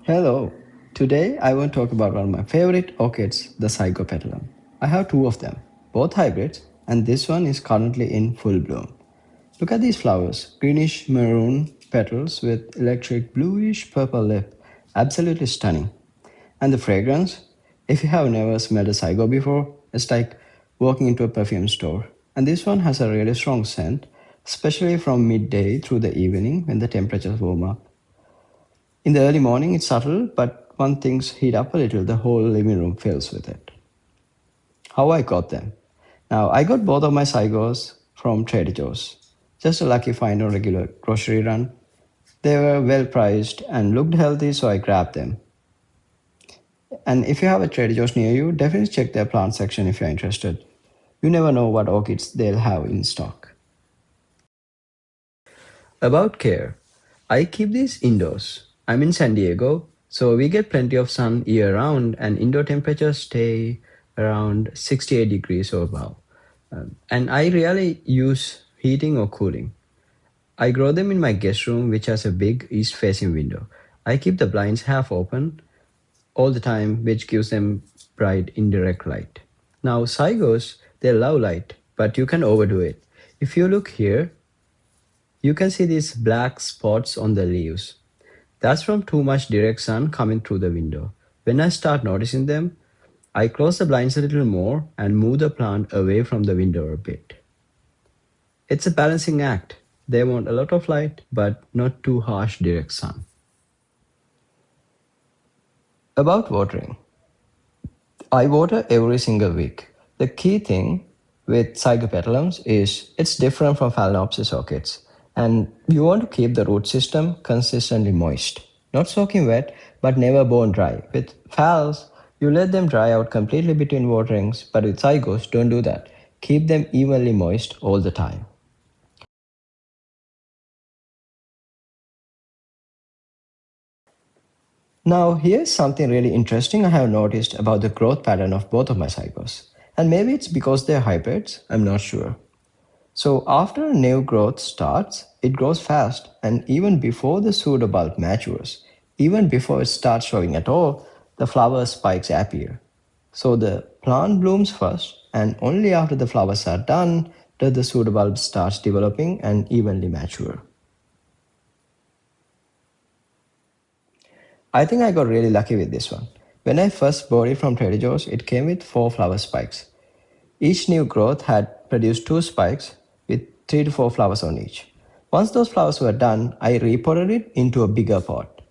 Hello. Today I want to talk about one of my favorite orchids, the Zygopetalum. I have two of them, both hybrids, and this one is currently in full bloom. Look at these flowers, greenish maroon petals with electric bluish purple lip. Absolutely stunning. And the fragrance, if you have never smelled a Zygo before, it's like walking into a perfume store. And this one has a really strong scent, especially from midday through the evening when the temperatures warm up. In the early morning, it's subtle, but once things heat up a little, the whole living room fills with it. How I got them? Now, I got both of my Zygos from Trader Joe's. Just a lucky find on regular grocery run. They were well priced and looked healthy, so I grabbed them. And if you have a Trader Joe's near you, definitely check their plant section if you're interested. You never know what orchids they'll have in stock. About care, I keep these indoors. I'm in San Diego, so we get plenty of sun year round, and indoor temperatures stay around 68 degrees or above. And I rarely use heating or cooling. I grow them in my guest room, which has a big east facing window. I keep the blinds half open all the time, which gives them bright indirect light. Now, Zygos, they love light, but you can overdo it. If you look here, you can see these black spots on the leaves. That's from too much direct sun coming through the window. When I start noticing them, I close the blinds a little more and move the plant away from the window a bit. It's a balancing act. They want a lot of light, but not too harsh direct sun. About watering. I water every single week. The key thing with Zygopetalums is it's different from Phalaenopsis orchids, and you want to keep the root system consistently moist. Not soaking wet, but never bone dry. With phals, you let them dry out completely between waterings, but with Zygos, don't do that. Keep them evenly moist all the time. Now, here's something really interesting I have noticed about the growth pattern of both of my Zygos. And maybe it's because they're hybrids, I'm not sure. So after a new growth starts, it grows fast, and even before the pseudobulb matures, even before it starts showing at all, the flower spikes appear. So the plant blooms first, and only after the flowers are done does the pseudobulb starts developing and evenly mature. I think I got really lucky with this one. When I first bought it from Trader Joe's, it came with 4 flower spikes. Each new growth had produced 2 spikes with 3 to 4 flowers on each. Once those flowers were done, I repotted it into a bigger pot.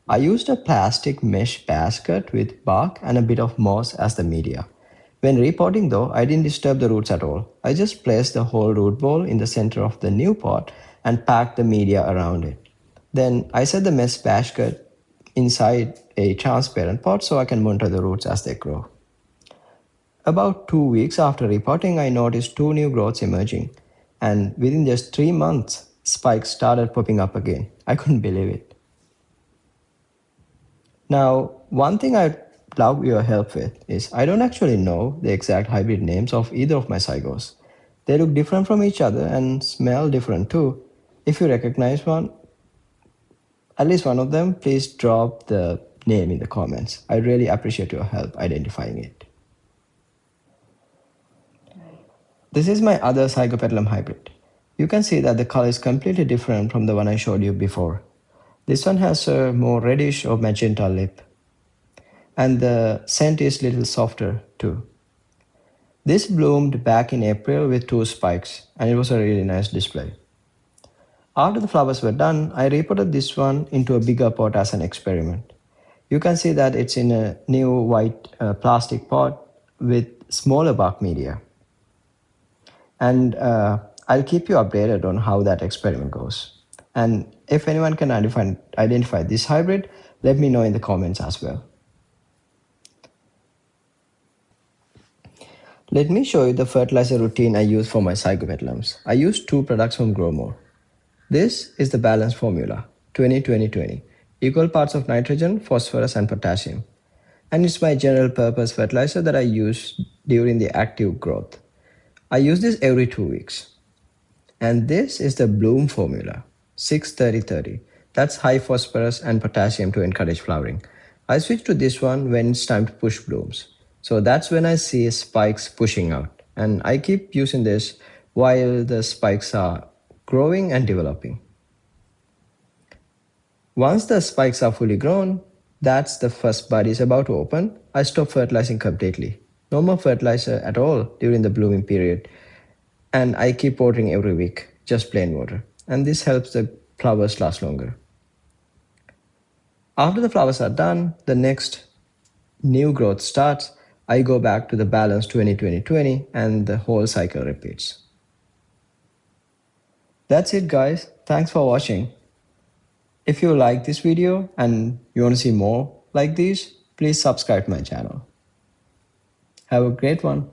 I used a plastic mesh basket with bark and a bit of moss as the media. When repotting though, I didn't disturb the roots at all. I just placed the whole root ball in the center of the new pot and packed the media around it. Then I set the mesh basket inside a transparent pot so I can monitor the roots as they grow. About 2 weeks after repotting, I noticed 2 new growths emerging, and within just 3 months, spikes started popping up again. I couldn't believe it. Now, one thing I'd love your help with is I don't actually know the exact hybrid names of either of my Zygos. They look different from each other and smell different too. If you recognize one, at least one of them, please drop the name in the comments. I really appreciate your help identifying it. This is my other Zygopetalum hybrid. You can see that the color is completely different from the one I showed you before. This one has a more reddish or magenta lip, and the scent is a little softer too. This bloomed back in April with 2 spikes, and it was a really nice display. After the flowers were done, I repotted this one into a bigger pot as an experiment. You can see that it's in a new white plastic pot with smaller bark media. And I'll keep you updated on how that experiment goes. And if anyone can identify this hybrid, let me know in the comments as well. Let me show you the fertilizer routine I use for my Zygopetalums. I use 2 products from Growmore. This is the balance formula, 20-20-20, equal parts of nitrogen, phosphorus and potassium. And it's my general purpose fertilizer that I use during the active growth. I use this every 2 weeks. And this is the Bloom formula, 6-30-30. That's high phosphorus and potassium to encourage flowering. I switch to this one when it's time to push blooms. So that's when I see spikes pushing out. And I keep using this while the spikes are growing and developing. Once the spikes are fully grown, that's the first bud is about to open, I stop fertilizing completely. No more fertilizer at all during the blooming period. And I keep watering every week, just plain water. And this helps the flowers last longer. After the flowers are done, the next new growth starts. I go back to the balance 20-20-20 and the whole cycle repeats. That's it guys. Thanks for watching. If you like this video and you want to see more like these, please subscribe to my channel. Have a great one.